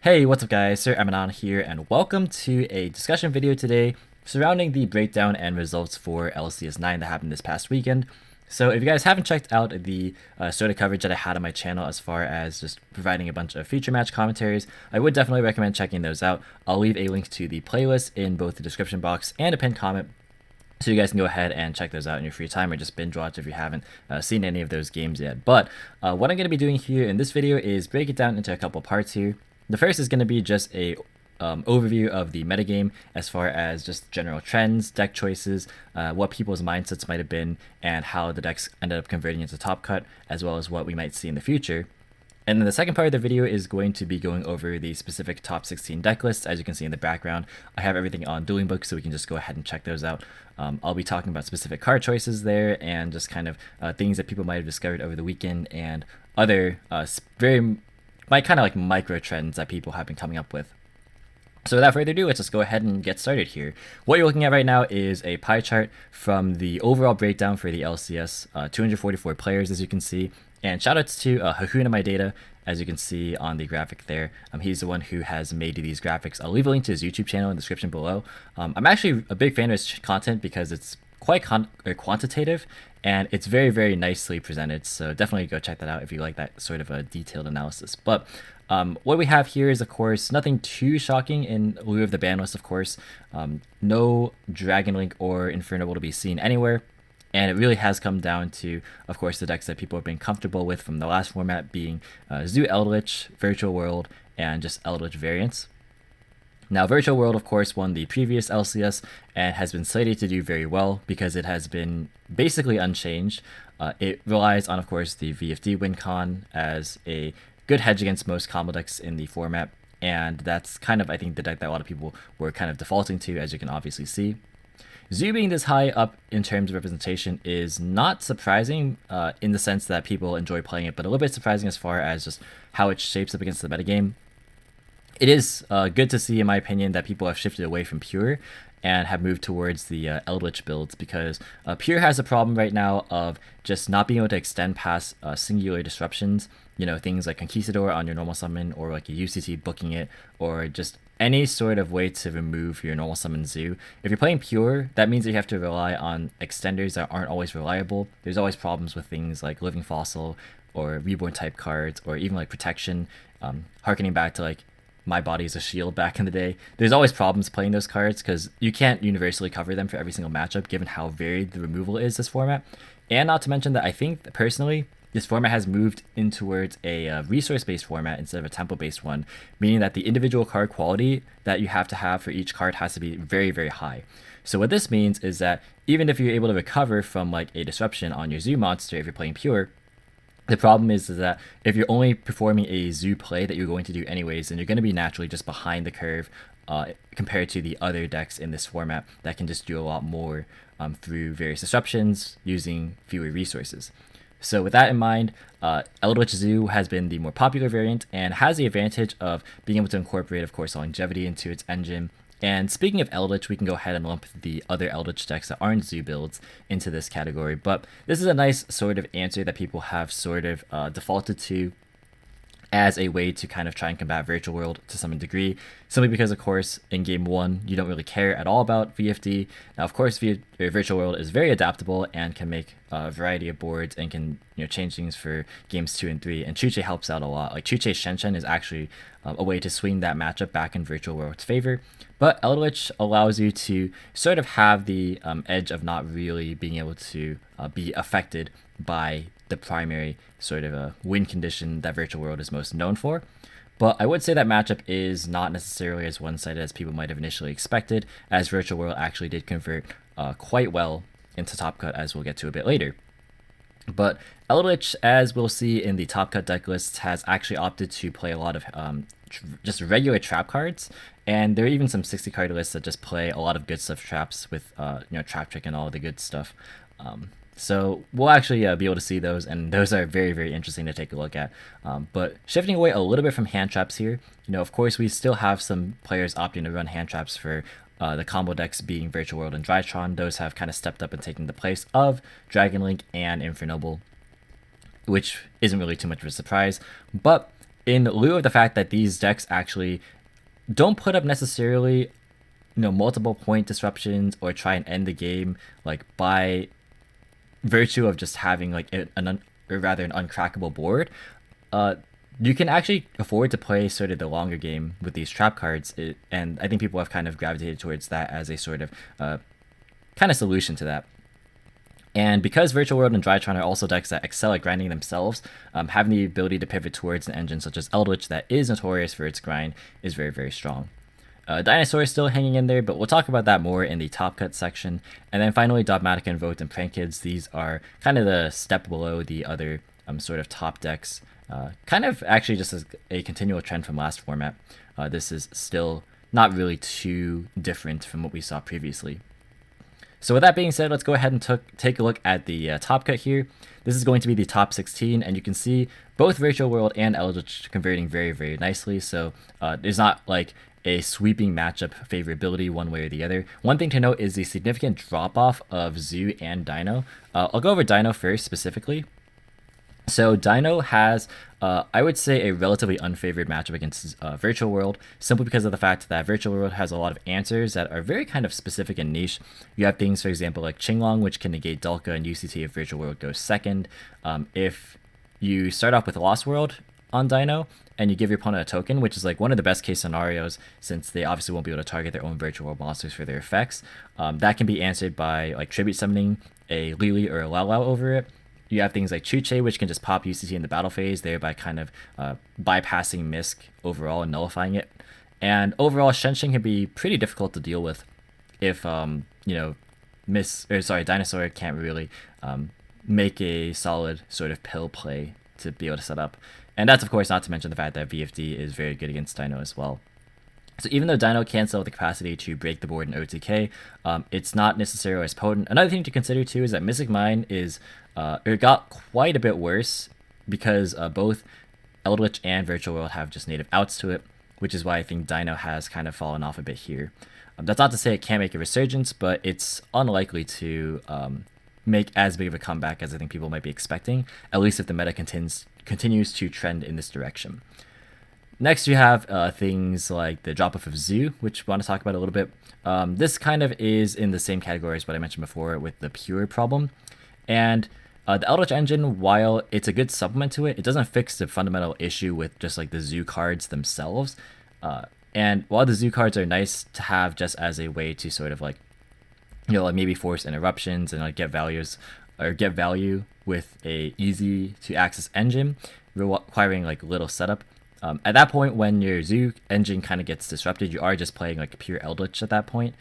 Hey, what's up guys, Sir Emanon here, and welcome to a discussion video today surrounding the breakdown and results for LCS 9 that happened this past weekend. So if you guys haven't checked out the sort of coverage that I had on my channel as far as just providing a bunch of feature match commentaries, I would definitely recommend checking those out. I'll leave a link to the playlist in both the description box and a pinned comment, so you guys can go ahead and check those out in your free time or just binge watch if you haven't seen any of those games yet. But what I'm going to be doing here in this video is break it down into a couple parts here. The first is going to be just a overview of the metagame as far as just general trends, deck choices, what people's mindsets might have been, and how the decks ended up converting into top cut, as well as what we might see in the future. And then the second part of the video is going to be going over the specific top 16 deck lists. As you can see in the background, I have everything on Dueling Book, so we can just go ahead and check those out. I'll be talking about specific card choices there and just kind of things that people might have discovered over the weekend and other kind of like micro trends that people have been coming up with. So without further ado, let's just go ahead and get started here. What you're looking at right now is a pie chart from the overall breakdown for the LCS, 244 players as you can see. And shoutouts to Hakuna My Data, as you can see on the graphic there. He's the one who has made these graphics. I'll leave a link to his YouTube channel in the description below. I'm actually a big fan of his content because it's quite quantitative and it's very, very nicely presented. So definitely go check that out if you like that sort of a detailed analysis. But what we have here is, of course, nothing too shocking in lieu of the ban list, of course. No Dragon Link or Inferno to be seen anywhere. And it really has come down to, of course, the decks that people have been comfortable with from the last format being Zoodiac Eldlich, Virtual World, and just Eldlich variants. Now, Virtual World, of course, won the previous LCS and has been slated to do very well because it has been basically unchanged. It relies on, of course, the VFD win con as a good hedge against most combo decks in the format. And that's kind of, I think, the deck that a lot of people were kind of defaulting to, as you can obviously see. Zoo being this high up in terms of representation is not surprising in the sense that people enjoy playing it, but a little bit surprising as far as just how it shapes up against the metagame. It is good to see, in my opinion, that people have shifted away from Pure and have moved towards the Eldlich builds, because Pure has a problem right now of just not being able to extend past singular disruptions. You know, things like Conquistador on your normal summon, or like a UCT booking it, or just any sort of way to remove your normal summon Zoo. If you're playing Pure, that means that you have to rely on extenders that aren't always reliable. There's always problems with things like Living Fossil or Reborn type cards, or even like Protection, harkening back to like My Body is a Shield back in the day. There's always problems playing those cards because you can't universally cover them for every single matchup given how varied the removal is this format. And not to mention that I think that personally, this format has moved in towards a resource-based format instead of a tempo-based one, meaning that the individual card quality that you have to have for each card has to be very, very high. So what this means is that even if you're able to recover from like a disruption on your Zoo monster if you're playing Pure, the problem is that if you're only performing a Zoo play that you're going to do anyways, then you're going to be naturally just behind the curve compared to the other decks in this format that can just do a lot more through various disruptions using fewer resources. So with that in mind, Eldlich Zoo has been the more popular variant and has the advantage of being able to incorporate, of course, longevity into its engine. And speaking of Eldlich, we can go ahead and lump the other Eldlich decks that aren't Zoo builds into this category. But this is a nice sort of answer that people have sort of defaulted to as a way to kind of try and combat Virtual World to some degree, simply because, of course, in Game 1, you don't really care at all about VFD. Now, of course, Virtual World is very adaptable and can make a variety of boards and can change things for Games 2 and 3, and Chuche helps out a lot. Like, Chuche Shen is actually a way to swing that matchup back in Virtual World's favor, but Eldlich allows you to sort of have the edge of not really being able to be affected by the primary sort of a win condition that Virtual World is most known for. But I would say that matchup is not necessarily as one-sided as people might have initially expected, as Virtual World actually did convert quite well into Top Cut, as we'll get to a bit later. But Eldlich, as we'll see in the Top Cut deck lists, has actually opted to play a lot of just regular trap cards, and there are even some 60 card lists that just play a lot of good stuff traps with Trap Trick and all the good stuff. So we'll actually be able to see those, and those are very, very interesting to take a look at. But shifting away a little bit from hand traps here, of course, we still have some players opting to run hand traps for the combo decks being Virtual World and Drytron. Those have kind of stepped up and taken the place of Dragon Link and Infernoble, which isn't really too much of a surprise. But in lieu of the fact that these decks actually don't put up necessarily multiple point disruptions or try and end the game like by virtue of just having like or rather an uncrackable board, you can actually afford to play sort of the longer game with these trap cards, and I think people have kind of gravitated towards that as a sort of kind of solution to that. And because Virtual World and Drytron are also decks that excel at grinding themselves, having the ability to pivot towards an engine such as Eldlich that is notorious for its grind is very, very strong. Dinosaur is still hanging in there, but we'll talk about that more in the top cut section. And then finally, Dogmatika Invoked and Prank Kids. These are kind of the step below the other sort of top decks. Kind of actually just as a continual trend from last format. This is still not really too different from what we saw previously. So with that being said, let's go ahead and take a look at the top cut here. This is going to be the top 16, and you can see both Virtual World and Eldlich converting very, very nicely. So there's not like a sweeping matchup favorability one way or the other. One thing to note is the significant drop-off of Zoo and Dino. I'll go over Dino first specifically. So Dino has, I would say, a relatively unfavored matchup against Virtual World, simply because of the fact that Virtual World has a lot of answers that are very kind of specific and niche. You have things, for example, like Qinglong, which can negate Dulka and UCT if Virtual World goes second. If you start off with Lost World on Dino, and you give your opponent a token, which is like one of the best case scenarios, since they obviously won't be able to target their own Virtual World monsters for their effects. That can be answered by like tribute summoning a Lili or a Lao Lao over it. You have things like Chuche, which can just pop UCT in the battle phase, thereby kind of bypassing Misk overall and nullifying it. And overall, Shensheng can be pretty difficult to deal with if Dinosaur can't really make a solid sort of pill play to be able to set up. And that's, of course, not to mention the fact that VFD is very good against Dino as well. So even though Dino can sell the capacity to break the board in OTK, it's not necessarily as potent. Another thing to consider, too, is that Mystic Mine it got quite a bit worse because both Eldlich and Virtual World have just native outs to it, which is why I think Dino has kind of fallen off a bit here. That's not to say it can't make a resurgence, but it's unlikely to make as big of a comeback as I think people might be expecting, at least if the meta continues to trend in this direction. Next, you have things like the drop-off of Zoo, which we want to talk about a little bit. This kind of is in the same category as what I mentioned before with the pure problem. And the Eldritch engine, while it's a good supplement to it, it doesn't fix the fundamental issue with just like the Zoo cards themselves. And while the Zoo cards are nice to have just as a way to sort of like, like maybe force interruptions and like get value with a easy to access engine requiring like little setup. At that point, when your Zoo engine kind of gets disrupted, you are just playing like a pure Eldritch at that point.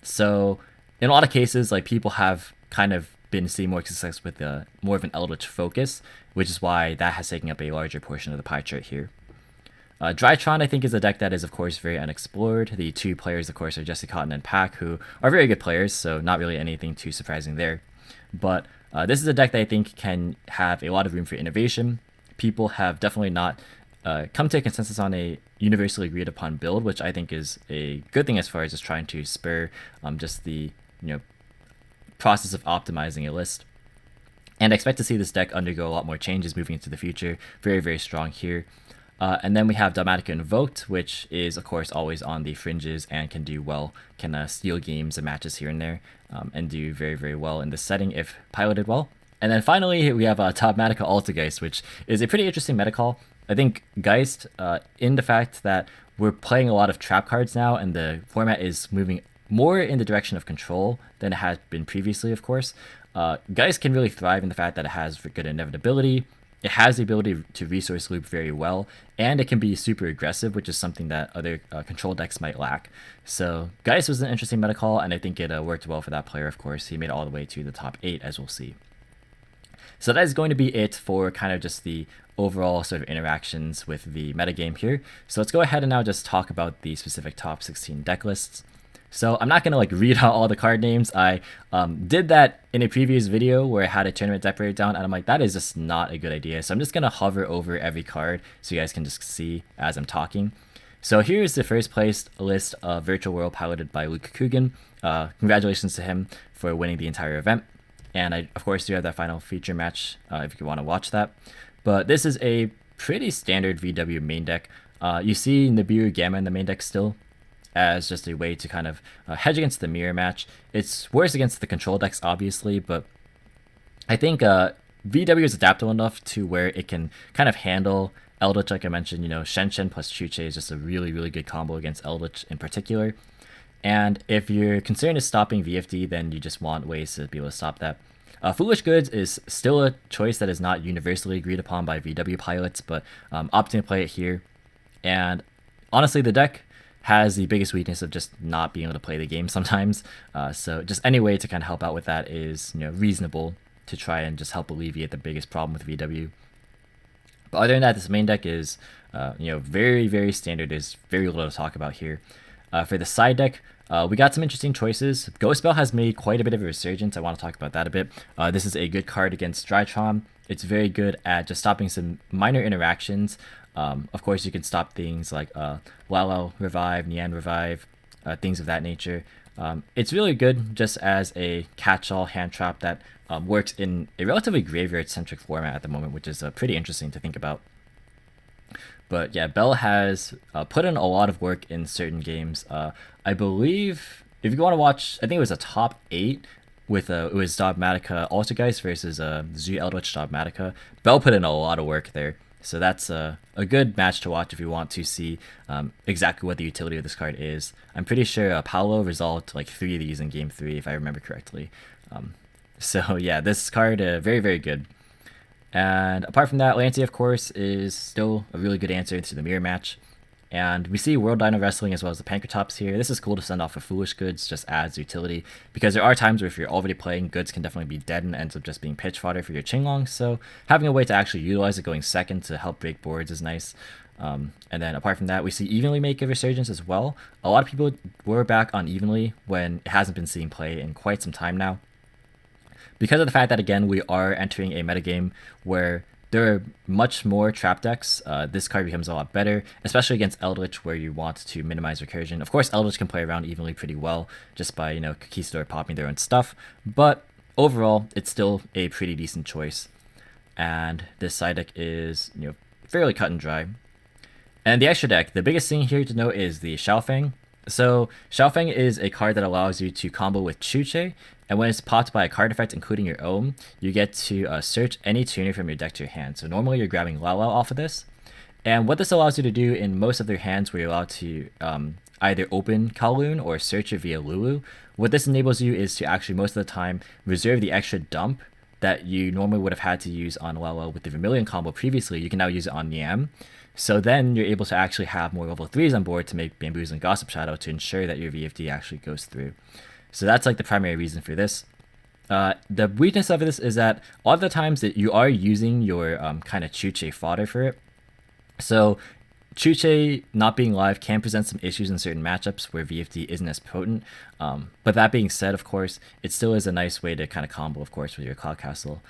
So in a lot of cases, like people have kind of been seeing more success with more of an Eldritch focus, which is why that has taken up a larger portion of the pie chart here. Drytron, I think, is a deck that is, of course, very unexplored. The two players, of course, are Jesse Cotton and Pack, who are very good players, so not really anything too surprising there. But this is a deck that I think can have a lot of room for innovation. People have definitely not come to a consensus on a universally agreed upon build, which I think is a good thing as far as just trying to spur just the process of optimizing a list. And I expect to see this deck undergo a lot more changes moving into the future. Very, very strong here. And then we have Dogmatika Invoked, which is, of course, always on the fringes and can do well, can steal games and matches here and there, and do very, very well in this setting if piloted well. And then finally, we have Dogmatika Altergeist, which is a pretty interesting meta call. I think Geist, in the fact that we're playing a lot of trap cards now, and the format is moving more in the direction of control than it has been previously, of course. Geist can really thrive in the fact that it has good inevitability. It has the ability to resource loop very well, and it can be super aggressive, which is something that other control decks might lack. So Geist was an interesting meta call, and I think it worked well for that player, of course. He made it all the way to the top 8, as we'll see. So that is going to be it for kind of just the overall sort of interactions with the metagame here. So let's go ahead and now just talk about the specific top 16 deck lists. So I'm not going to like read out all the card names. I did that in a previous video where I had a tournament deck breakdown, and I'm like, that is just not a good idea. So I'm just going to hover over every card so you guys can just see as I'm talking. So here's the first place list of Virtual World piloted by Luke Coogan. Congratulations to him for winning the entire event. And I, of course, do have that final feature match if you want to watch that. But this is a pretty standard VW main deck. You see Nibiru Gamma in the main deck still, as just a way to kind of hedge against the mirror match. It's worse against the control decks, obviously, but I think VW is adaptable enough to where it can kind of handle Eldlich, like I mentioned. You know, Shen plus Chuche is just a really, really good combo against Eldlich in particular. And if your concern is stopping VFD, then you just want ways to be able to stop that. Foolish Goods is still a choice that is not universally agreed upon by VW pilots, but opting to play it here. And honestly, the deck has the biggest weakness of just not being able to play the game sometimes. So just any way to kind of help out with that is, you know, reasonable to try and just help alleviate the biggest problem with VW. But other than that, this main deck is, you know, very, very standard. There's very little to talk about here. For the side deck, we got some interesting choices. Ghost Bell has made quite a bit of a resurgence. I want to talk about that a bit. This is a good card against Drytron. It's very good at just stopping some minor interactions. Of course, you can stop things like Lalo Revive, Nian Revive, things of that nature. It's really good just as a catch-all hand trap that works in a relatively graveyard-centric format at the moment, which is pretty interesting to think about. But yeah, Bell has put in a lot of work in certain games. I believe, if you want to watch, I think it was a top 8 with it was Dogmatika Altergeist versus Zoodiac Eldlich Dogmatika. Bell put in a lot of work there. So that's a good match to watch if you want to see exactly what the utility of this card is. I'm pretty sure Paolo resolved like 3 of these in game 3, if I remember correctly. So yeah, this card, very, very good. And apart from that, Lancey, of course, is still a really good answer to the mirror match. And we see World Dino Wrestling as well as the Pankratops here. This is cool to send off for Foolish Goods, just adds utility. Because there are times where if you're already playing, Goods can definitely be dead and ends up just being pitch fodder for your Qinglong. So having a way to actually utilize it going second to help break boards is nice. And then apart from that, we see Evenly make a resurgence as well. A lot of people were back on Evenly when it hasn't been seen play in quite some time now. Because of the fact that, again, we are entering a metagame where there are much more trap decks, this card becomes a lot better, especially against Eldlich, where you want to minimize recursion. Of course, Eldlich can play around Evenly pretty well, just by, you know, Conquistador popping their own stuff, but overall, it's still a pretty decent choice. And this side deck is, you know, fairly cut and dry. And the extra deck, the biggest thing here to note is the Xiaofeng. So Xiaofeng is a card that allows you to combo with Chuche, and when it's popped by a card effect, including your own, you get to search any tuner from your deck to your hand. So normally you're grabbing Lala off of this. And what this allows you to do in most of their hands where you're allowed to either open Kowloon or search it via Lulu, what this enables you is to actually most of the time reserve the extra dump that you normally would have had to use on Lala with the Vermilion combo previously. You can now use it on Niam. So then you're able to actually have more level 3s on board to make Bamboos and Gossip Shadow to ensure that your VFD actually goes through. So that's like the primary reason for this. The weakness of this is that a lot of the times that you are using your kind of Chuche fodder for it. So Chuche not being live can present some issues in certain matchups where VFD isn't as potent. But that being said, of course, it still is a nice way to kind of combo, of course, with your Cloud Castle.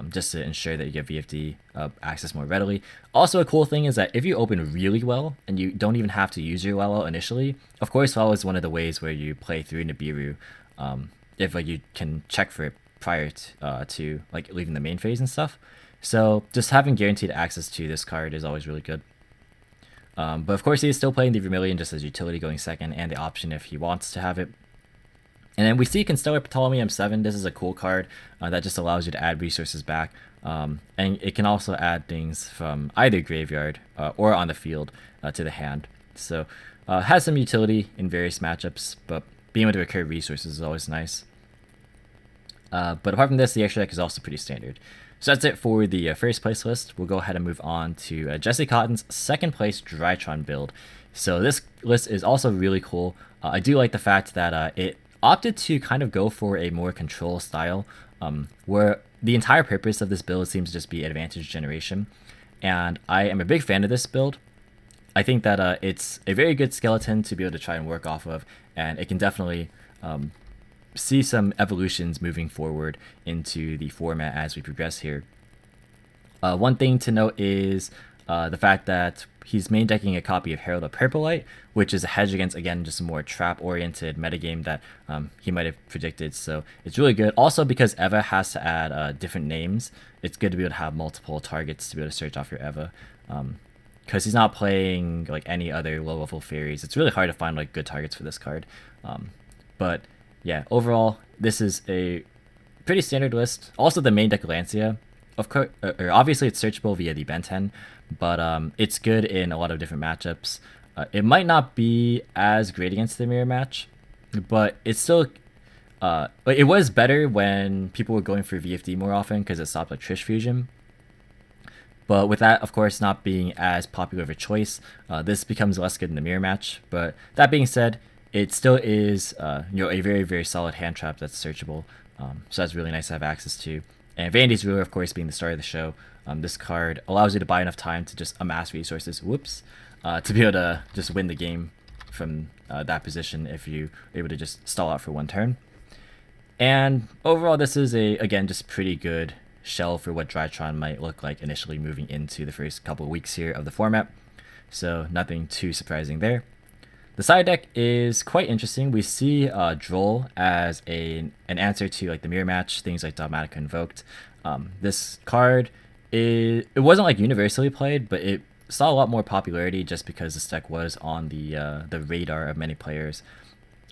Just to ensure that you get VFD access more readily. Also, a cool thing is that if you open really well and you don't even have to use your Lalo initially, of course, Lalo is one of the ways where you play through Nibiru. If like you can check for it prior to like leaving the main phase and stuff. So just having guaranteed access to this card is always really good. But of course, he is still playing the Vermilion just as utility going second and the option if he wants to have it. And then we see Constellar Ptolemy M7. This is a cool card that just allows you to add resources back. And it can also add things from either graveyard or on the field to the hand. So has some utility in various matchups, but being able to recur resources is always nice. But apart from this, the extra deck is also pretty standard. So that's it for the first place list. We'll go ahead and move on to Jesse Cotton's second place Drytron build. So this list is also really cool. I do like the fact that it opted to kind of go for a more control style, where the entire purpose of this build seems to just be advantage generation. And I am a big fan of this build. I think that it's a very good skeleton to be able to try and work off of, and it can definitely see some evolutions moving forward into the format as we progress here. One thing to note is the fact that he's main decking a copy of Herald of Purplelight, which is a hedge against, again, just a more trap-oriented metagame that he might have predicted. So it's really good. Also, because Eva has to add different names, it's good to be able to have multiple targets to be able to search off your Eva. because he's not playing like any other low level fairies. It's really hard to find like good targets for this card. But yeah, overall, this is a pretty standard list. Also, the main deck Lancia, of course, obviously it's searchable via the Ben 10, but it's good in a lot of different matchups. It might not be as great against the mirror match, but it's still like it was better when people were going for VFD more often because it stopped like Trish Fusion. But with that, of course, not being as popular of a choice, this becomes less good in the mirror match. But that being said, it still is a very, very solid hand trap that's searchable. So that's really nice to have access to. And Vanity's Ruler, of course, being the star of the show, this card allows you to buy enough time to just amass resources, to be able to just win the game from that position if you're able to just stall out for one turn. And overall, this is again, just pretty good shell for what Drytron might look like initially moving into the first couple of weeks here of the format. So nothing too surprising there. The side deck is quite interesting. We see Droll as an answer to like the mirror match, things like Dogmatika Invoked. This card, it wasn't like universally played, but it saw a lot more popularity just because this deck was on the radar of many players.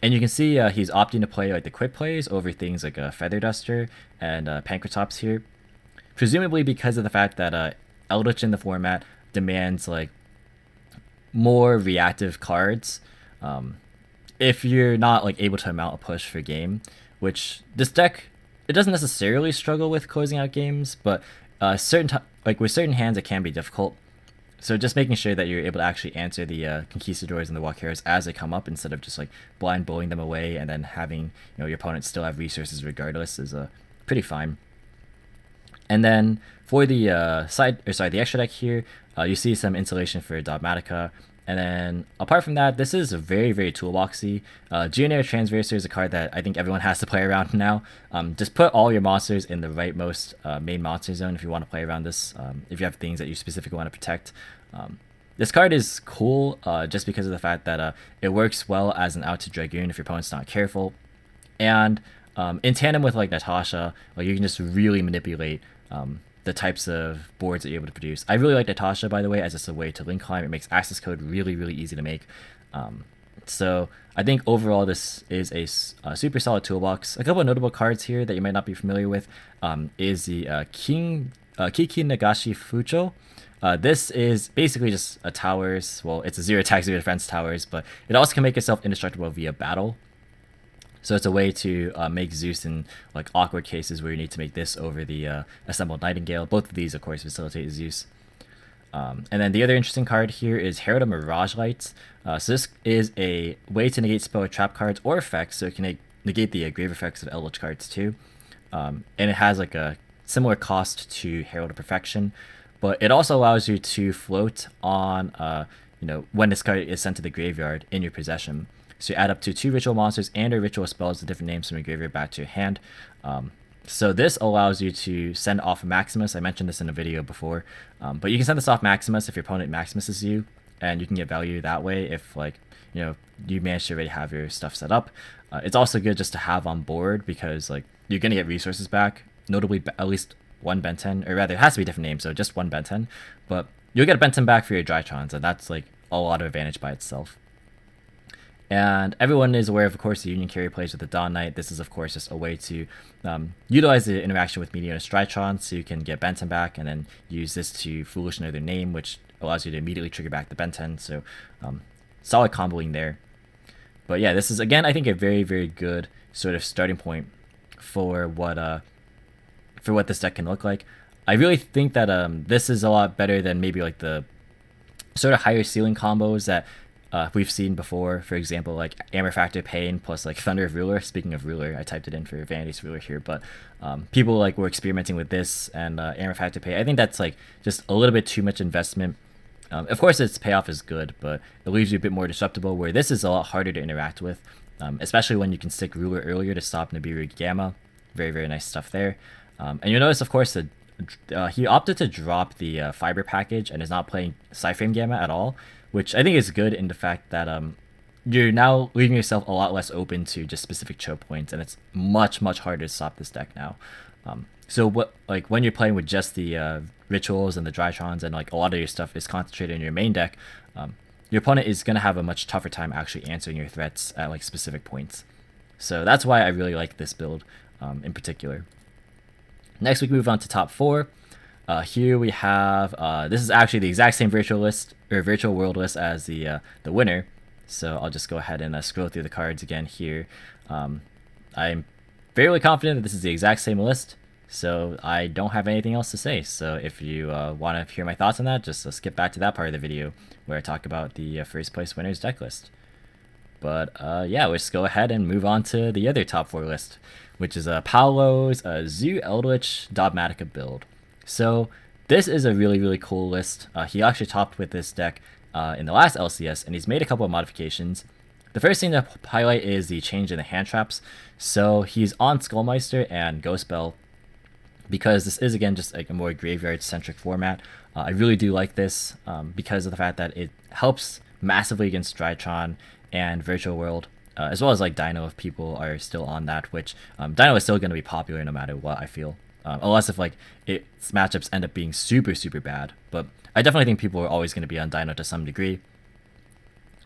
And you can see he's opting to play like the quick plays over things like a Feather Duster and Pankratops here, presumably because of the fact that Eldlich in the format demands like more reactive cards. If you're not like able to mount a push for game, which this deck, it doesn't necessarily struggle with closing out games, but like with certain hands it can be difficult. So just making sure that you're able to actually answer the Conquistadors and the Walkeros as they come up, instead of just like blind bullying them away and then having your opponent still have resources regardless, is pretty fine. And then for the the extra deck here, you see some insulation for Dogmatika. And then apart from that, this is very, very toolboxy. Geonair Transverser is a card that I think everyone has to play around now. Just put all your monsters in the rightmost main monster zone if you want to play around this. If you have things that you specifically want to protect. This card is cool just because of the fact that it works well as an out to Dragoon if your opponent's not careful. And in tandem with like Natasha, like you can just really manipulate the types of boards that you're able to produce. I really like Natasha, by the way, as just a way to link climb. It makes access code really, really easy to make. So I think overall this is a super solid toolbox. A couple of notable cards here that you might not be familiar with is the Kiki Nagashi Fucho. This is basically just a towers. Well, it's a 0 attack, 0 defense towers, but it also can make itself indestructible via battle. So it's a way to make Zeus in like awkward cases where you need to make this over the assembled Nightingale. Both of these, of course, facilitate Zeus. And then the other interesting card here is Herald of Mirage Lights. So this is a way to negate spell or trap cards or effects, so it can negate the grave effects of Eldlich cards too. And it has like a similar cost to Herald of Perfection, but it also allows you to float on when this card is sent to the graveyard in your possession. So you add up to 2 ritual monsters and or ritual spells with different names from your graveyard back to your hand. So this allows you to send off Maximus. I mentioned this in a video before, but you can send this off Maximus if your opponent Maximuses you, and you can get value that way if you manage to already have your stuff set up. It's also good just to have on board because like you're gonna get resources back, notably at least one Benten, or rather it has to be a different name, so just one Benten, but you'll get a Benten back for your Drytrons, and that's like a lot of advantage by itself. And everyone is aware of course, the Union Carry plays with the Dawn Knight. This is, of course, just a way to utilize the interaction with Meteorus Drytron, so you can get Benten back and then use this to Foolish Another Name, which allows you to immediately trigger back the Benten. So solid comboing there. But yeah, this is, again, I think a very, very good sort of starting point for what this deck can look like. I really think that this is a lot better than maybe like the sort of higher ceiling combos that we've seen before. For example, like Amber Factor Pain plus like Thunder of Ruler. Speaking of Ruler, I typed it in for Vanity's Ruler here, but people like were experimenting with this and Amber Factor Pain. I think that's like just a little bit too much investment. Of course, its payoff is good, but it leaves you a bit more disruptible, where this is a lot harder to interact with, especially when you can stick Ruler earlier to stop Nibiru Gamma. Very, very nice stuff there. And you'll notice, of course, that he opted to drop the Fiber package and is not playing Cyframe Gamma at all, which I think is good in the fact that you're now leaving yourself a lot less open to just specific choke points, and it's much, much harder to stop this deck now. So what, like when you're playing with just the rituals and the Drytrons, and like a lot of your stuff is concentrated in your main deck, your opponent is going to have a much tougher time actually answering your threats at like specific points. So that's why I really like this build in particular. Next we move on to top 4. Here we have this is actually the exact same virtual list or virtual world list as the winner. So I'll just go ahead and scroll through the cards again here. I'm fairly confident that this is the exact same list, so I don't have anything else to say. So if you want to hear my thoughts on that, just skip back to that part of the video where I talk about the first place winner's deck list. But yeah, let's go ahead and move on to the other top 4 list, which is Paolo's Zoodiac Eldlich Dogmatika build. So this is a really cool list. He actually topped with this deck in the last LCS, and he's made a couple of modifications. The first thing to highlight is the change in the hand traps. So he's on Skullmeister and Ghost Bell because this is, again, just like a more graveyard-centric format. I really do like this because of the fact that it helps massively against Drytron and Virtual World, as well as like Dino if people are still on that, which Dino is still going to be popular no matter what, I feel. Unless if like its matchups end up being super bad. But I definitely think people are always going to be on Dino to some degree.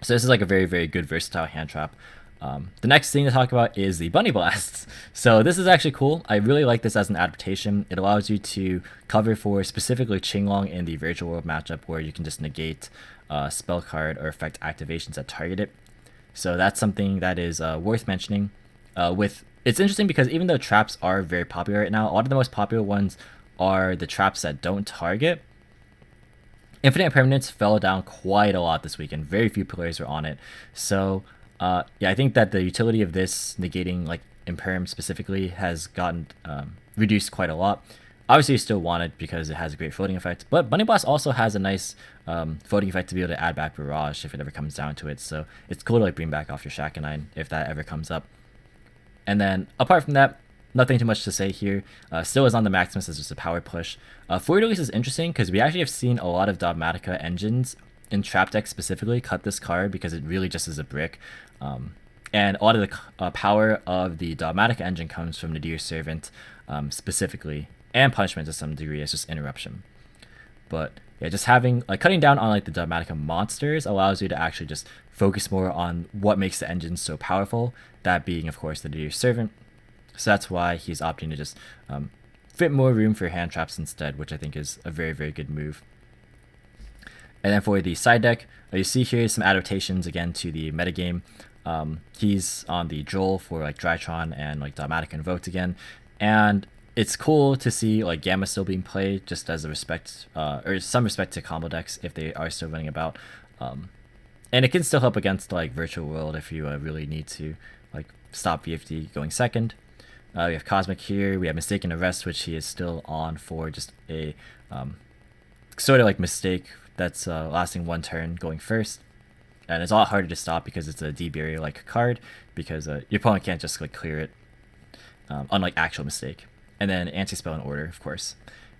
So this is like a very good versatile hand trap. The next thing to talk about is the Bunny Blasts. So this is actually cool. I really like this as an adaptation. It allows you to cover for specifically Qinglong in the Virtual World matchup where you can just negate spell card or effect activations that target it. So that's something that is worth mentioning. It's interesting because even though traps are very popular right now, a lot of the most popular ones are the traps that don't target. Infinite Impermanence fell down quite a lot this weekend. Very few players were on it. So yeah, I think that the utility of this negating like Imperm specifically has gotten reduced quite a lot. Obviously you still want it because it has a great floating effect, but Bunny Blast also has a nice floating effect to be able to add back Barrage if it ever comes down to it. So it's cool to like bring back off your Shakanine if that ever comes up. And then apart from that, nothing too much to say here. Still is on the Maximus as just a power push. Forward release is interesting because we actually have seen a lot of Dogmatika engines in trap decks specifically cut this card because it really just is a brick. And a lot of the power of the Dogmatika engine comes from Nadir's Servant specifically, and Punishment to some degree. It's just interruption. But yeah, just having like cutting down on like the Dogmatika monsters allows you to actually just focus more on what makes the engine so powerful. That being, of course, the Nadir's Servant. So that's why he's opting to just fit more room for hand traps instead, which I think is a very good move. And then for the side deck, you see here some adaptations again to the metagame. He's on the Joel for like Drytron and like Dogmatika Invoked again, and it's cool to see like Gamma still being played just as a respect or some respect to combo decks if they are still running about. And it can still help against like Virtual World if you really need to like stop VFD going second. We have Cosmic here. We have Mistaken Arrest, which he is still on for just a sort of like mistake that's lasting one turn going first. And it's a lot harder to stop because it's a D-Barrier like card because your opponent can't just like clear it, unlike actual Mistake. And then Anti-Spell and Order, of course.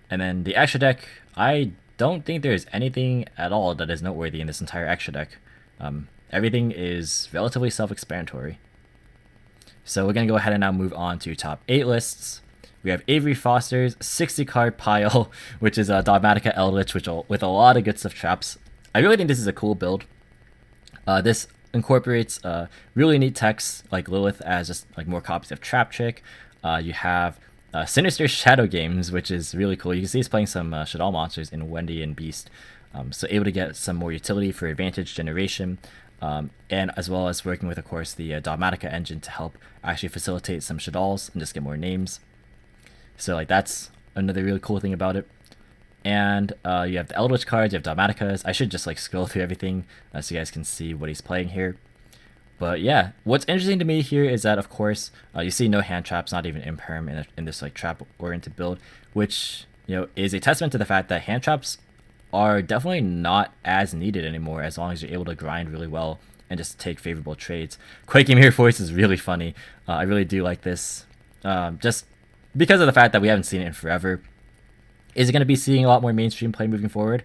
And then the extra deck, I don't think there's anything at all that is noteworthy in this entire extra deck. Everything is relatively self-explanatory. So we're going to go ahead and now move on to top 8 lists. We have Avery Foster's 60 card pile, which is Dogmatika Eldlich, with a lot of good stuff traps. I really think this is a cool build. This incorporates really neat techs like Lilith as just like more copies of Trap Trick. You have Sinister Shadow Games, which is really cool. You can see he's playing some Shaddoll monsters in Wendy and Beast. So able to get some more utility for advantage generation. And as well as working with, of course, the Dogmatika engine to help actually facilitate some Shaddolls and just get more names. So like that's another really cool thing about it. And you have the Eldritch cards, you have Dogmatikas. I should just like scroll through everything so you guys can see what he's playing here. But yeah, what's interesting to me here is that, of course, you see no hand traps, not even imperm in this like trap-oriented build, which, you know, is a testament to the fact that hand traps are definitely not as needed anymore as long as you're able to grind really well and just take favorable trades. Quaking Mirror Force is really funny. I really do like this, just because of the fact that we haven't seen it in forever. Is it going to be seeing a lot more mainstream play moving forward?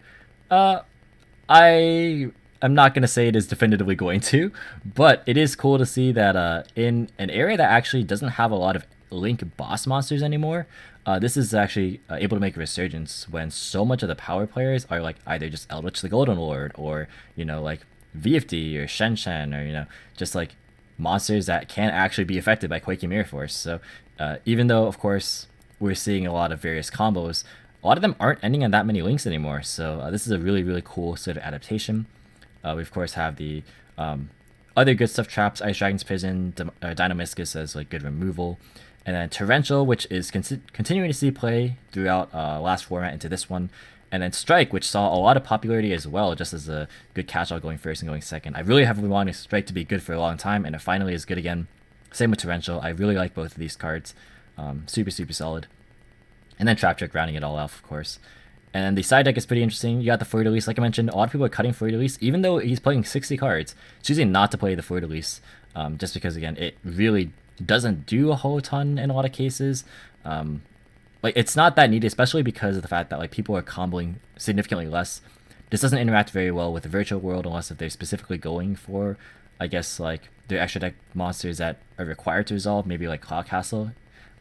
I'm not going to say it is definitively going to, but it is cool to see that in an area that actually doesn't have a lot of link boss monsters anymore. This is actually able to make a resurgence when so much of the power players are like either just Eldlich the Golden Lord, or like VFD or Shen Shen, or just like monsters that can actually be affected by Quaking Mirror Force. So even though of course we're seeing a lot of various combos, a lot of them aren't ending on that many links anymore. So this is a really cool sort of adaptation. We of course have the other good stuff: Traps, Ice Dragon's Prison, Dynamiscus as like good removal, and then Torrential, which is continuing to see play throughout last format into this one, and then Strike, which saw a lot of popularity as well, just as a good catch-all going first and going second. I really have been wanting Strike to be good for a long time, and it finally is good again. Same with Torrential. I really like both of these cards. Super solid. And then Trap Trick rounding it all off, of course. And then the side deck is pretty interesting. You got the Fleur de Lis. Like I mentioned, a lot of people are cutting Fleur de Lis, even though he's playing 60 cards. Choosing not to play the Fleur de Lis, just because, again, it really doesn't do a whole ton in a lot of cases. Like, it's not that needed, especially because of the fact that like people are comboing significantly less. This doesn't interact very well with the virtual world unless if they're specifically going for, I guess, like their extra deck monsters that are required to resolve, maybe like Cloud Castle.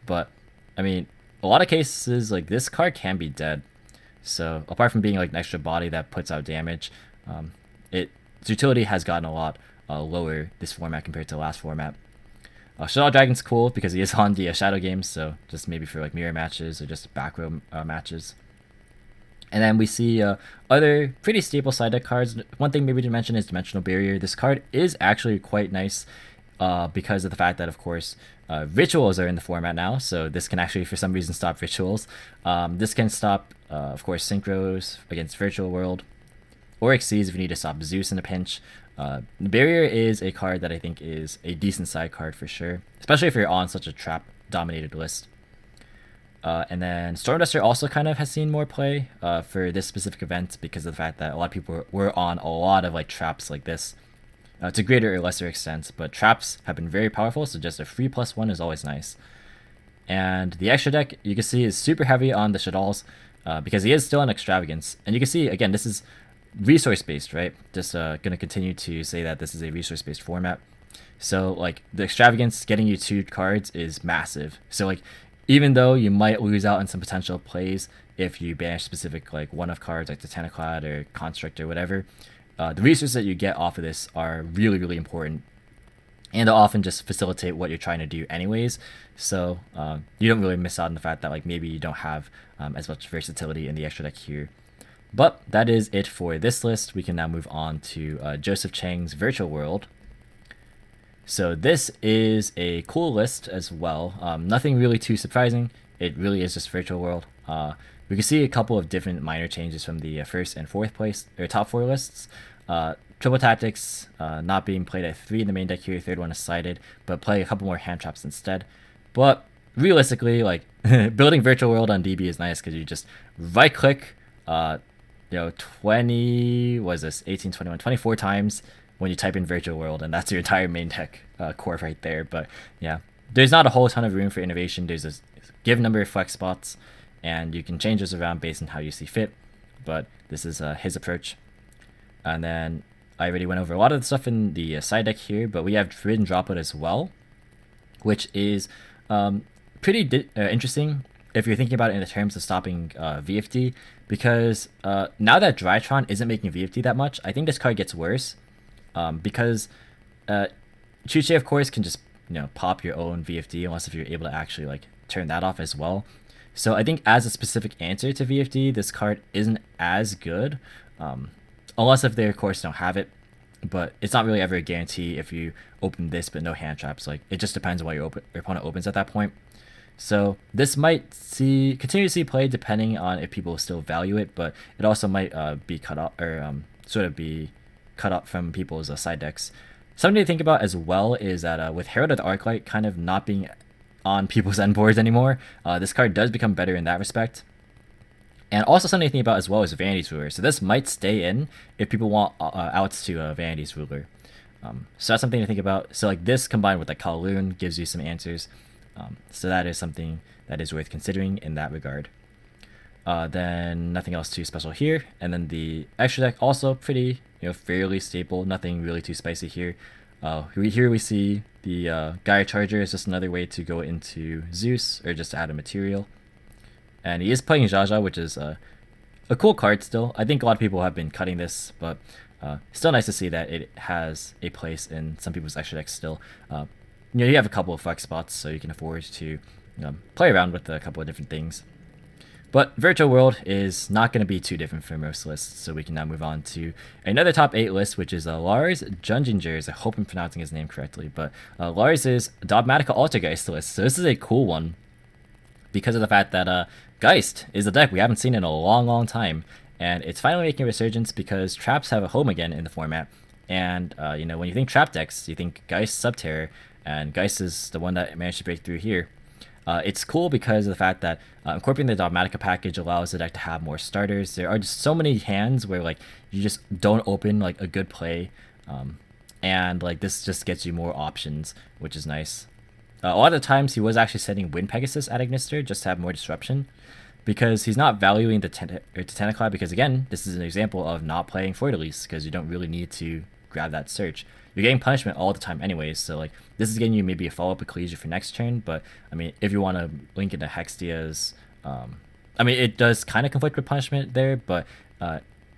But I mean, a lot of cases like this card can be dead. So apart from being like an extra body that puts out damage, its utility has gotten a lot lower this format compared to the last format. Shadow Dragon's cool because he is on the Shadow games, so just maybe for like mirror matches or just back row matches. And then we see other pretty stable side deck cards. One thing maybe to mention is Dimensional Barrier. This card is actually quite nice because of the fact that, of course, rituals are in the format now, so this can actually for some reason stop rituals. This can stop, of course, synchros against Virtual World, or Exceeds if you need to stop Zeus in a pinch. The Barrier is a card that I think is a decent side card for sure, especially if you're on such a trap-dominated list. And then Stormduster also kind of has seen more play for this specific event because of the fact that a lot of people were on a lot of like traps like this. To greater or lesser extent, but traps have been very powerful, so just a free +1 is always nice. And the extra deck, you can see, is super heavy on the Shaddolls because he is still an Extravagance. And you can see, again, this is resource-based, right? Just going to continue to say that this is a resource-based format. So, like, the Extravagance getting you 2 cards is massive. So, like, even though you might lose out on some potential plays if you banish specific, like, one-of cards like the Tentaclad or Construct or whatever, the resources that you get off of this are really important, and they'll often just facilitate what you're trying to do anyways. So you don't really miss out on the fact that like maybe you don't have as much versatility in the extra deck here. But that is it for this list. We can now move on to Joseph Chang's Virtual World. So this is a cool list as well. Nothing really too surprising. It really is just Virtual World. We can see a couple of different minor changes from the first and fourth place, or top 4 lists. Triple Tactics not being played at 3 in the main deck here, third one is sided, but play a couple more hand traps instead. But realistically, like building Virtual World on DB is nice because you just right click, 20, was this 18, 21, 24 times when you type in Virtual World, and that's your entire main deck core right there. But yeah, there's not a whole ton of room for innovation. There's a given number of flex spots, and you can change those around based on how you see fit. But this is his approach. And then I already went over a lot of the stuff in the side deck here, but we have Forbidden Droplet as well, which is pretty interesting if you're thinking about it in the terms of stopping VFD, because now that Drytron isn't making VFD that much, I think this card gets worse because Chuche, of course, can just pop your own VFD unless if you're able to actually like turn that off as well. So I think as a specific answer to VFD, this card isn't as good. Unless if they of course don't have it, but it's not really ever a guarantee if you open this but no hand traps. Like it just depends on what your opponent opens at that point. So this might continue to see play depending on if people still value it, but it also might be cut off or sort of be cut up from people's side decks. Something to think about as well is that with Herald of the Arclight kind of not being on people's end boards anymore, this card does become better in that respect. And also something to think about as well is Vanity's Ruler. So this might stay in if people want outs to Vanity's Ruler. So that's something to think about. So like this combined with like Kowloon gives you some answers. So that is something that is worth considering in that regard. Then nothing else too special here. And then the extra deck also pretty, fairly stable. Nothing really too spicy here. Here we see the Gaia Charger is just another way to go into Zeus or just to add a material. And he is playing Jaja, which is a cool card still. I think a lot of people have been cutting this, but still nice to see that it has a place in some people's extra decks still. You have a couple of flex spots, so you can afford to play around with a couple of different things. But Virtual World is not going to be too different from most lists, so we can now move on to another top 8 list, which is Lars Jungingers. I hope I'm pronouncing his name correctly, but Lars is Dogmatika Altergeist list. So this is a cool one because of the fact that Geist is a deck we haven't seen in a long time, and it's finally making a resurgence because traps have a home again in the format. And when you think trap decks, you think Geist, Subterror, and Geist is the one that managed to break through here. It's cool because of the fact that incorporating the Dogmatika package allows the deck to have more starters. There are just so many hands where like you just don't open like a good play, and like this just gets you more options, which is nice. A lot of the times he was actually setting Wind Pegasus at Ignister just to have more disruption, because he's not valuing the Tentaclad, because again, this is an example of not playing Fleur-de-Lis because you don't really need to grab that search. You're getting punishment all the time anyways, so like this is getting you maybe a follow-up Ecclesia for next turn, but I mean, if you want to link into Hextia's, I mean, it does kind of conflict with punishment there, but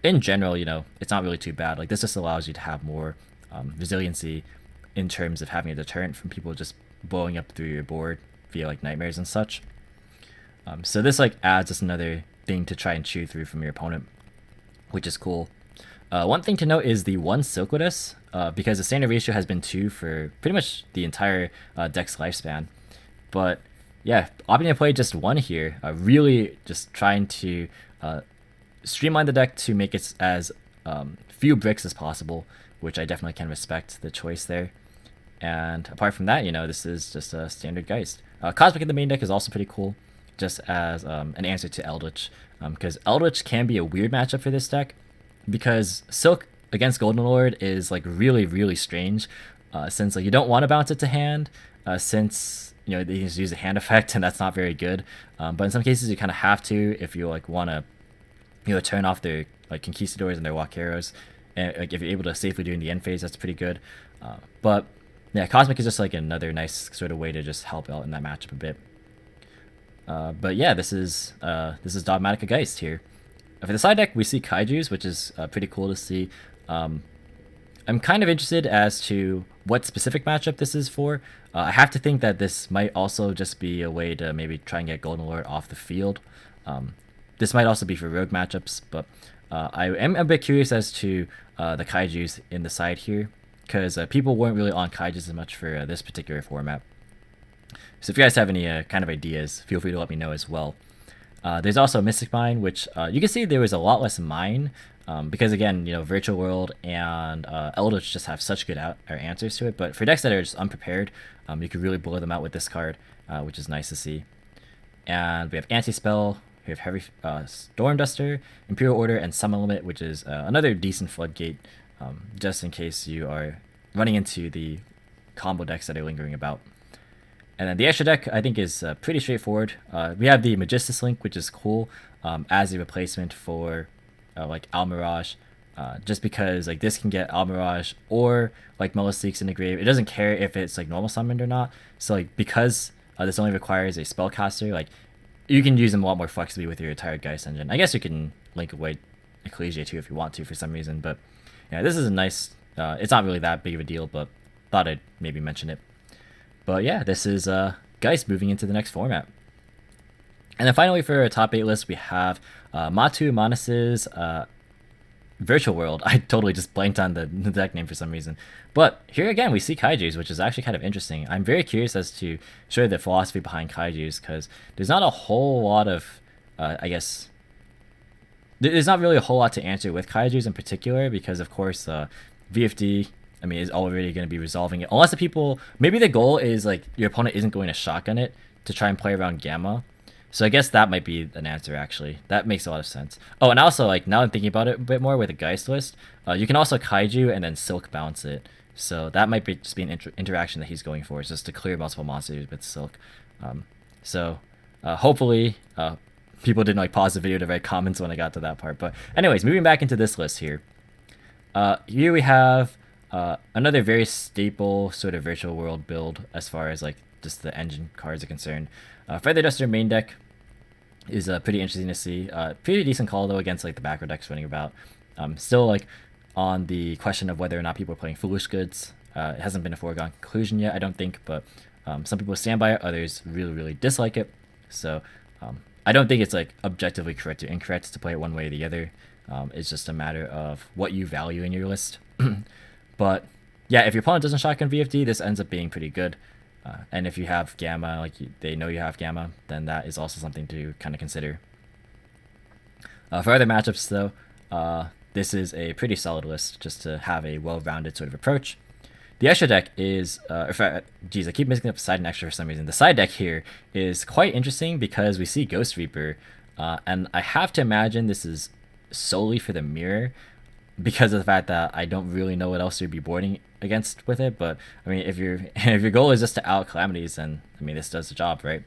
in general, it's not really too bad. Like this just allows you to have more resiliency in terms of having a deterrent from people just blowing up through your board via like nightmares and such. So this like adds just another thing to try and chew through from your opponent, which is cool. One thing to note is the 1 Silkwoodus, because the standard ratio has been 2 for pretty much the entire deck's lifespan. But yeah, opting to play just 1 here, really just trying to streamline the deck to make it as few bricks as possible, which I definitely can respect the choice there. And apart from that, this is just a standard Geist. Cosmic in the main deck is also pretty cool, just as an answer to Eldlich, because Eldlich can be a weird matchup for this deck, because Silk against Golden Lord is like really strange, since like you don't want to bounce it to hand, since they just use a hand effect and that's not very good. But in some cases you kind of have to if you like want to turn off their like Conquistadors and their Walkeros, and like if you're able to safely do in the end phase, that's pretty good. But yeah, Cosmic is just like another nice sort of way to just help out in that matchup a bit. But yeah, this is Dogmatika Geist here. For the side deck, we see Kaijus, which is pretty cool to see. I'm kind of interested as to what specific matchup this is for. I have to think that this might also just be a way to maybe try and get Golden Lord off the field. This might also be for rogue matchups, but I am a bit curious as to the Kaijus in the side here, because people weren't really on Kaijus as much for this particular format. So if you guys have any kind of ideas, feel free to let me know as well. There's also Mystic Mine, which you can see there was a lot less mine, because again, Virtual World and Eldlich just have such good answers to it. But for decks that are just unprepared, you could really blow them out with this card, which is nice to see. And we have Anti-Spell, we have Heavy Storm Duster, Imperial Order, and Summon Limit, which is another decent floodgate, just in case you are running into the combo decks that are lingering about. And then the extra deck, I think, is pretty straightforward. We have the Magistus Link, which is cool, as a replacement for like Almirage, just because like this can get Almirage or like Meliseeks in the grave. It doesn't care if it's like normal summoned or not. So like because this only requires a spellcaster, like you can use them a lot more flexibly with your entire Geist engine. I guess you can link away Ecclesia too if you want to for some reason, but yeah, this is a nice. It's not really that big of a deal, but thought I'd maybe mention it. But yeah, this is Geist moving into the next format. And then finally for our top 8 list, we have Matu Manas's Virtual World. I totally just blanked on the deck name for some reason. But here again, we see Kaijus, which is actually kind of interesting. I'm very curious as to show the philosophy behind Kaijus, because there's not a whole lot of, I guess, there's not really a whole lot to answer with Kaijus in particular, because of course, VFD, I mean, is already going to be resolving it. Unless the people, maybe the goal is like your opponent isn't going to shotgun it to try and play around Gamma. So I guess that might be an answer, actually. That makes a lot of sense. Oh, and also, like, now I'm thinking about it a bit more with a Geist list, you can also Kaiju and then Silk bounce it. So that might be just be an interaction that he's going for, is just to clear multiple monsters with Silk. Hopefully, people didn't like pause the video to write comments when I got to that part. But anyways, moving back into this list here. Here we have Another very staple sort of virtual world build as far as like just the engine cards are concerned. Feather Duster main deck is pretty interesting to see. Pretty decent call though against like the backrow decks running about. Still like on the question of whether or not people are playing Foolish Goods. It hasn't been a foregone conclusion yet, I don't think, but some people stand by it, others really dislike it. So I don't think it's like objectively correct or incorrect to play it one way or the other. It's just a matter of what you value in your list. But yeah, if your opponent doesn't shotgun VFD, this ends up being pretty good. And if you have Gamma, like they know you have Gamma, then that is also something to kind of consider. For other matchups though, this is a pretty solid list just to have a well-rounded sort of approach. The extra deck is, geez, I keep mixing up side and extra for some reason. The side deck here is quite interesting because we see Ghost Reaper, and I have to imagine this is solely for the mirror because of the fact that I don't really know what else you'd be boarding against with it. But I mean, if your if your goal is just to out calamities, then I mean this does the job, right?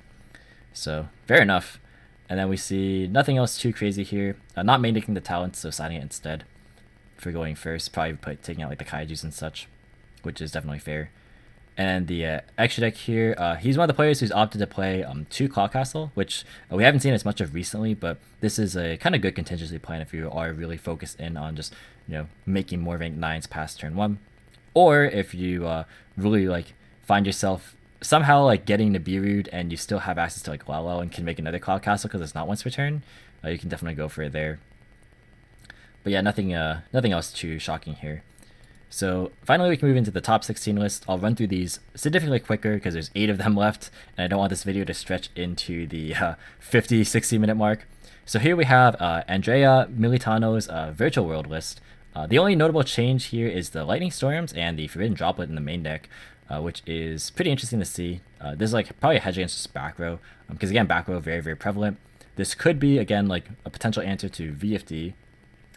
So fair enough. And then we see nothing else too crazy here. Not main decking the talents, so siding it instead for going first. Probably taking out like the kaijus and such, which is definitely fair. And the extra deck here, he's one of the players who's opted to play 2 Claw Castle, which we haven't seen as much of recently, but this is a kind of good contingency plan if you are really focused in on just, you know, making more rank 9s past turn 1. Or if you really like find yourself somehow like getting Nibiru'd and you still have access to like Lalo and can make another Cloud Castle because it's not once per turn, you can definitely go for it there. But yeah, nothing else too shocking here. So finally we can move into the top 16 list. I'll run through these significantly quicker because there's 8 of them left and I don't want this video to stretch into the 50-60 minute mark. So here we have Andrea Militano's virtual world list. The only notable change here is the Lightning Storms and the Forbidden Droplet in the main deck, which is pretty interesting to see. This is like probably a hedge against just back row, because again, back row very prevalent. This could be again like a potential answer to VFD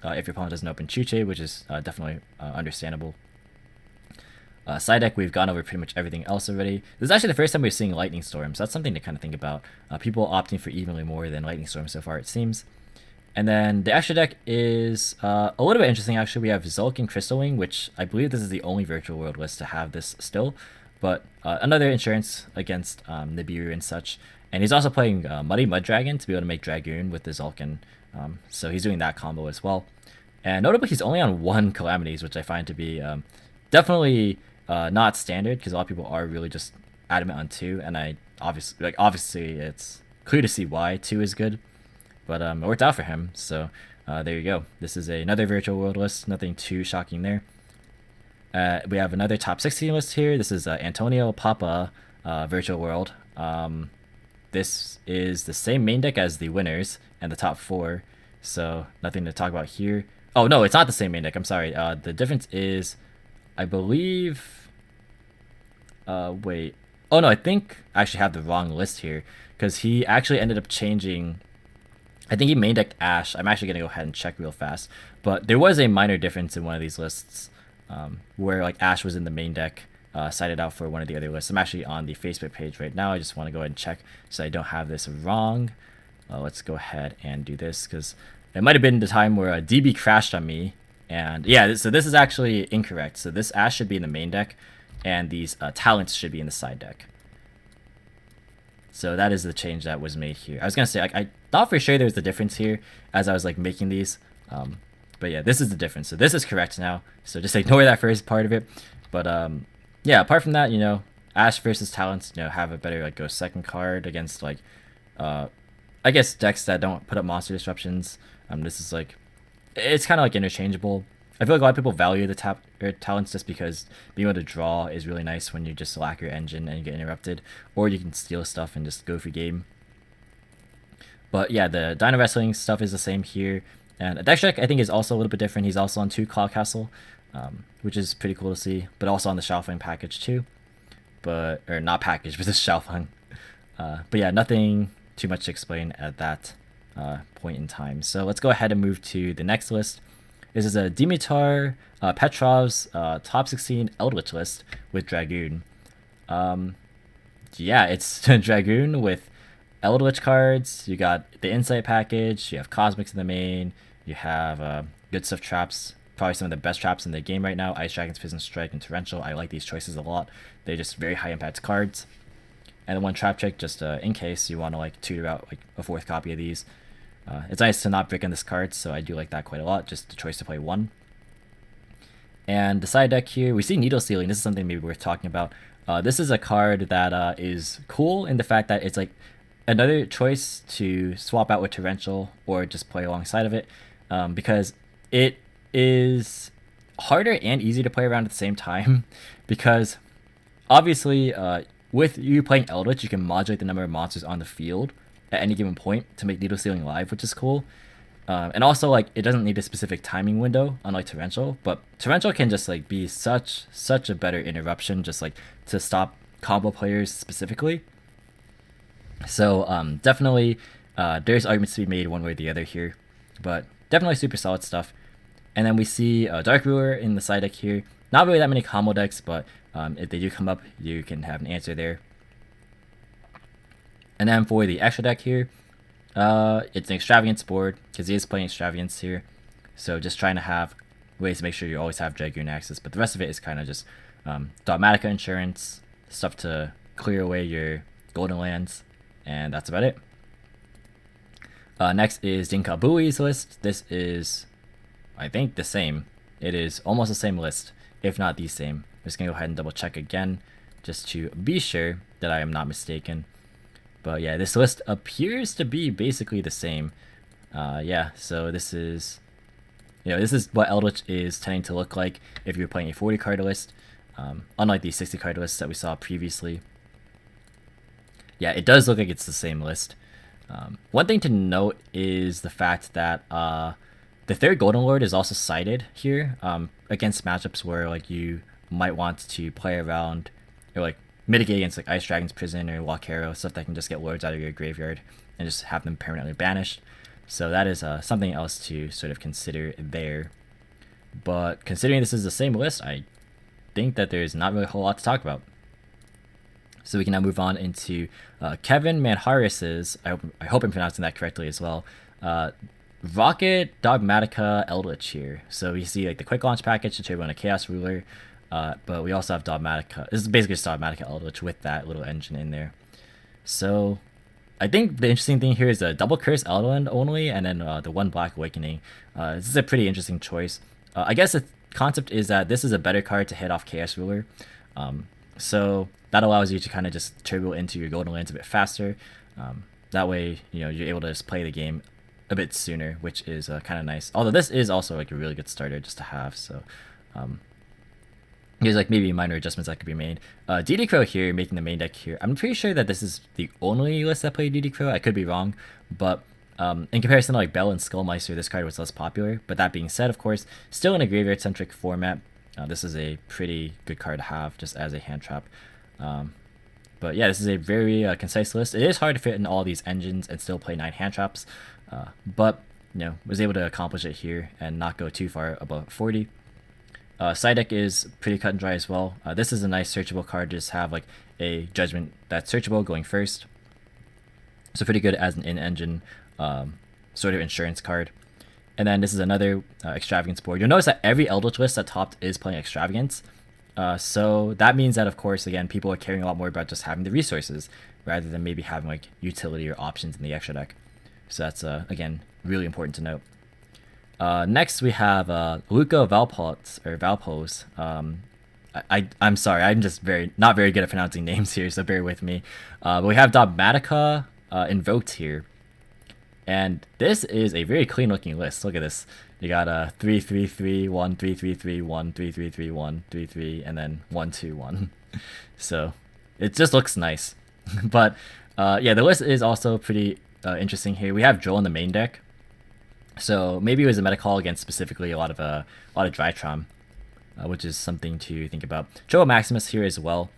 if your opponent doesn't open Chuche, which is definitely understandable. Side deck, we've gone over pretty much everything else already. This is actually the first time we're seeing Lightning Storms. That's something to kind of think about. People opting for evenly more than Lightning Storms so far, it seems. And then the extra deck is a little bit interesting, actually. We have Zulk and Crystal Wing, which I believe this is the only virtual world list to have this still. But another insurance against Nibiru and such. And he's also playing Muddy Mud Dragon to be able to make Dragoon with the Zulkin. So he's doing that combo as well. And notably, he's only on 1 Calamities, which I find to be definitely not standard, because a lot of people are really just adamant on 2. And I obviously it's clear to see why 2 is good. But it worked out for him, so there you go. This is another virtual world list, nothing too shocking there. We have another top 16 list here. This is Antonio Papa virtual world. This is the same main deck as the winners and the top 4, so nothing to talk about here. Oh no, it's not the same main deck, I'm sorry. The difference is, I believe... wait. Oh no, I think I actually have the wrong list here, because he actually ended up changing... I think he main decked Ashe. I'm actually going to go ahead and check real fast. But there was a minor difference in one of these lists where like Ashe was in the main deck, cited out for one of the other lists. I'm actually on the Facebook page right now. I just want to go ahead and check so I don't have this wrong. Let's go ahead and do this because it might have been the time where DB crashed on me. And yeah, so this is actually incorrect. So this Ashe should be in the main deck and these talents should be in the side deck. So that is the change that was made here. I was going to say, I thought for sure there was the difference here as I was like making these. But yeah, this is the difference. So this is correct now. So just ignore that first part of it. But yeah, apart from that, you know, Ashe versus talents, you know, have a better like go second card against like, I guess decks that don't put up monster disruptions. This is like, it's kind of like interchangeable. I feel like a lot of people value the talents just because being able to draw is really nice when you just lack your engine and you get interrupted, or you can steal stuff and just go for game. But yeah, the Dino Wrestling stuff is the same here, and Deckcheck I think is also a little bit different. He's also on 2 Claw Castle, which is pretty cool to see, but also on the Xiaofeng package too. But or not package, but the Xiaofeng. But yeah, nothing too much to explain at that point in time. So let's go ahead and move to the next list. This is a Dimitar Petrov's top 16 Eldlich list with Dragoon. Yeah, it's Dragoon with Eldlich cards. You got the Insight package. You have Cosmics in the main. You have Good Stuff Traps. probably some of the best traps in the game right now. Ice Dragons, Prison Strike, and Torrential. I like these choices a lot. They're just very high impact cards. And then one trap trick, just in case you want to like tutor out like a 4th copy of these. It's nice to not brick on this card, so I do like that quite a lot. Just the choice to play 1. And the side deck here, we see Needle Stealing. This is something maybe worth talking about. This is a card that is cool in the fact that it's like another choice to swap out with Torrential or just play alongside of it, because it is harder and easier to play around at the same time. Because obviously, with you playing Eldlich, you can modulate the number of monsters on the field at any given point to make Needle Stealing live, which is cool. And also, like, it doesn't need a specific timing window, unlike Torrential. But Torrential can just like be such a better interruption, just like to stop combo players specifically. So definitely, there's arguments to be made one way or the other here, but definitely super solid stuff. And then we see Dark Ruler in the side deck here. Not really that many combo decks, but if they do come up, you can have an answer there. And then for the extra deck here, it's an Extravagance board, because he is playing Extravagance here. So just trying to have ways to make sure you always have Dragoon access. But the rest of it is kind of just Dogmatika Insurance, stuff to clear away your golden lands, and that's about it. Next is Dinka Bui's list. This is, I think, the same. It is almost the same list, if not the same. I'm just going to go ahead and double check again, just to be sure that I am not mistaken. But yeah, this list appears to be basically the same. Yeah, so this is, this is what Eldlich is tending to look like if you're playing a 40 card list, unlike the 60 card lists that we saw previously. Yeah, it does look like it's the same list. One thing to note is the fact that the 3rd Golden Lord is also sided here against matchups where like you might want to play around or like mitigate against like Ice Dragon's Prison or Walkero, stuff that can just get lords out of your graveyard and just have them permanently banished. So that is something else to sort of consider there. But considering this is the same list, I think that there's not really a whole lot to talk about. So we can now move on into Kevin Manharis's, I hope I'm pronouncing that correctly as well, Rokket Dogmatika Eldlich here. So we see like the quick launch package to turbo on a Chaos Ruler, but we also have Dogmatika. This is basically just Dogmatika Eldlich with that little engine in there. So I think the interesting thing here is the double Curse Eldland only, and then the 1 Black Awakening. This is a pretty interesting choice. I guess the concept is that this is a better card to hit off Chaos Ruler. So that allows you to kind of just turbo into your golden lands a bit faster. That way, you're able to just play the game a bit sooner, which is kind of nice. Although this is also like a really good starter just to have. So there's like maybe minor adjustments that could be made. DD Crow here, making the main deck here. I'm pretty sure that this is the only list that played DD Crow. I could be wrong, but in comparison to like Bell and Skullmeister, this card was less popular. But that being said, of course, still in a graveyard-centric format, this is a pretty good card to have just as a hand trap. But yeah, this is a very concise list. It is hard to fit in all these engines and still play 9 hand traps, but was able to accomplish it here and not go too far above 40. Side deck is pretty cut and dry as well. This is a nice searchable card to just have like a Judgment that's searchable going first. So pretty good as an in-engine sort of insurance card. And then this is another Extravagance board. You'll notice that every Eldlich list at top is playing Extravagance. So that means that, of course, again, people are caring a lot more about just having the resources rather than maybe having like utility or options in the extra deck. So that's, again, really important to note. Next, we have Luca Valpos. I'm sorry, I'm just not very good at pronouncing names here, so bear with me. But we have Dogmatika Invoked here. And this is a very clean looking list. Look at this. You got a 3-3-3, 1-3-3-3, 1-3-3-3, 1-3-3, and then 1-2-1. So it just looks nice. But yeah, the list is also pretty interesting here. We have Joel in the main deck. So maybe it was a meta call against specifically a lot of Drytron, which is something to think about. Joel Maximus here as well,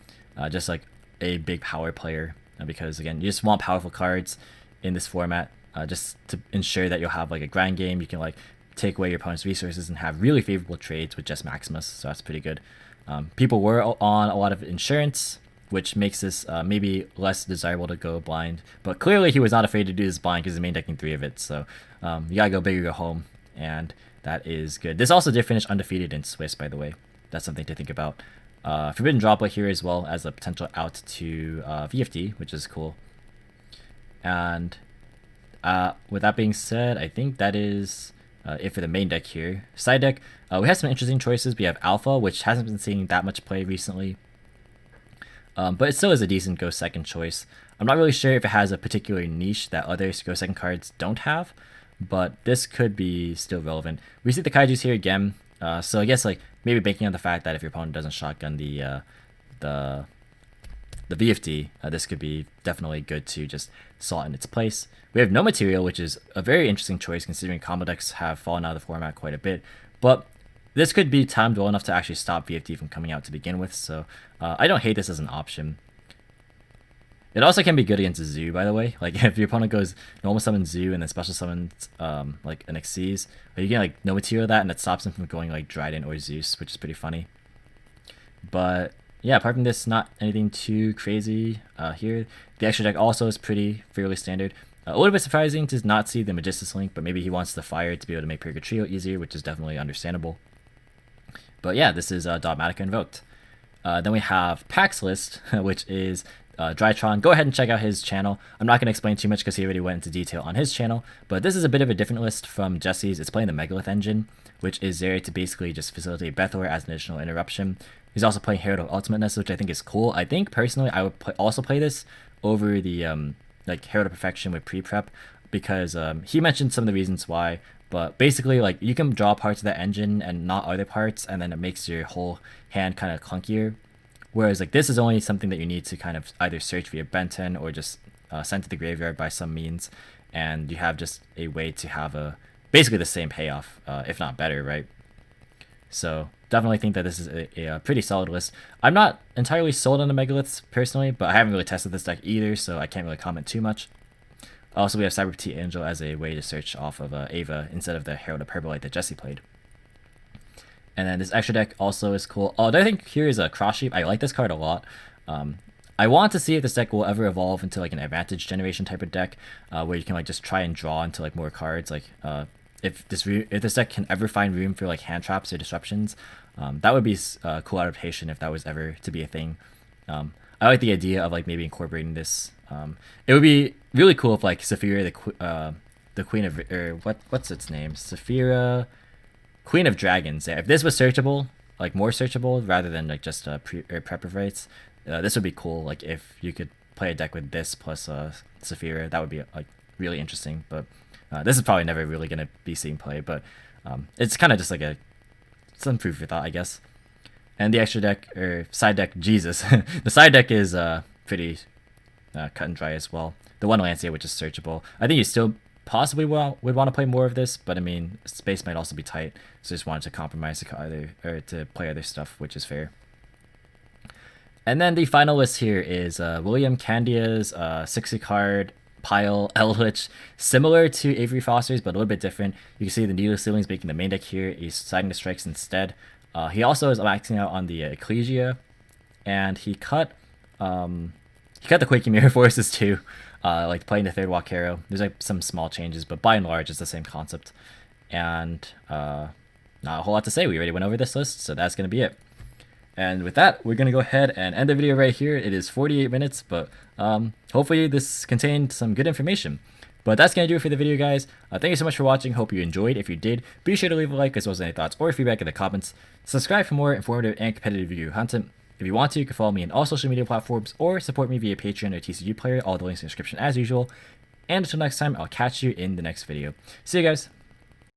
just like a big power player, because again, you just want powerful cards in this format. Just to ensure that you'll have like a grind game. You can like take away your opponent's resources and have really favorable trades with just Maximus, so that's pretty good. People were on a lot of insurance, which makes this maybe less desirable to go blind, but clearly he was not afraid to do this blind because he's main decking 3 of it, so you gotta go big or go home. And That is good. This also did finish undefeated in Swiss, by the way. That's something to think about. Forbidden Droplet here as well as a potential out to VFD, which is cool. And with that being said, I think that is it for the main deck here. Side deck, we have some interesting choices. We have Alpha, which hasn't been seeing that much play recently. But it still is a decent Go Second choice. I'm not really sure if it has a particular niche that other Go Second cards don't have, but this could be still relevant. We see the Kaijus here again, so I guess like maybe banking on the fact that if your opponent doesn't shotgun the VFD, this could be definitely good to just slot in its place. We have no material, which is a very interesting choice considering combo decks have fallen out of the format quite a bit, but this could be timed well enough to actually stop VFD from coming out to begin with, so I don't hate this as an option. It also can be good against Zoo, by the way. Like if your opponent goes normal summon Zoo and then special summons like an Xyz, you get like no material that, and it stops him from going like Drytron or Zeus, which is pretty funny. But yeah, apart from this, not anything too crazy here. The extra deck also is fairly standard. A little bit surprising to not see the Magistus Link, but maybe he wants the fire to be able to make Purga Trio easier, which is definitely understandable. But yeah, this is Dogmatika Invoked. Then we have Pax List, which is Drytron. Go ahead and check out his channel. I'm not going to explain too much because he already went into detail on his channel, but this is a bit of a different list from Jesse's. It's playing the Megalith engine, which is there to basically just facilitate Bethor as an additional interruption. He's also playing Herald of Ultimateness, which I think is cool. I think personally I would also play this over the like Herald of Perfection with pre-prep, because he mentioned some of the reasons why, but basically like you can draw parts of the engine and not other parts, and then it makes your whole hand kind of clunkier. Whereas like this is only something that you need to kind of either search via Benton or just send to the graveyard by some means, and you have just a way to have basically the same payoff, if not better, right? So definitely think that this is a pretty solid list. I'm not entirely sold on the Megaliths personally, but I haven't really tested this deck either, so I can't really comment too much. Also, we have Cyber Petite Angel as a way to search off of Ava instead of the Herald of Perbolite that Jesse played. And then this extra deck also is cool. Oh, I think here is a Cross Sheep. I like this card a lot. I want to see if this deck will ever evolve into like an advantage generation type of deck, where you can like just try and draw into like more cards. Like if this deck can ever find room for like hand traps or disruptions, that would be a cool adaptation if that was ever to be a thing. I like the idea of like maybe incorporating this. It would be really cool if like Saphira, the Queen of, or what's its name, Saphira, Queen of Dragons. Yeah, if this was searchable, like more searchable rather than like just prep of rights, this would be cool. Like if you could play a deck with this plus Saphira, that would be like really interesting. But this is probably never really gonna be seen play. But it's kind of just like some food for thought, I guess. And the extra deck or side deck, Jesus, the side deck is pretty cut and dry as well. The one Lancia, which is searchable, I think you still possibly would want to play more of this, but I mean space might also be tight, so just wanted to compromise to play other stuff, which is fair. And then the final list here is William Candia's 60 card pile Eldlich, similar to Avery Foster's but a little bit different. You can see the Needle Ceilings making the main deck here. He's deciding to strikes instead. He also is maxing out on the Ecclesia, and he cut the Quaking Mirror Forces too, like playing the third Walk Arrow. There's like some small changes, but by and large it's the same concept. And not a whole lot to say. We already went over this list, so that's going to be it. And with that, we're going to go ahead and end the video right here. It is 48 minutes, but hopefully this contained some good information. But that's going to do it for the video, guys. Thank you so much for watching. Hope you enjoyed. If you did, be sure to leave a like as well as any thoughts or feedback in the comments. Subscribe for more informative and competitive video content. If you want to, you can follow me on all social media platforms or support me via Patreon or TCG Player. All the links in the description as usual. And until next time, I'll catch you in the next video. See you guys.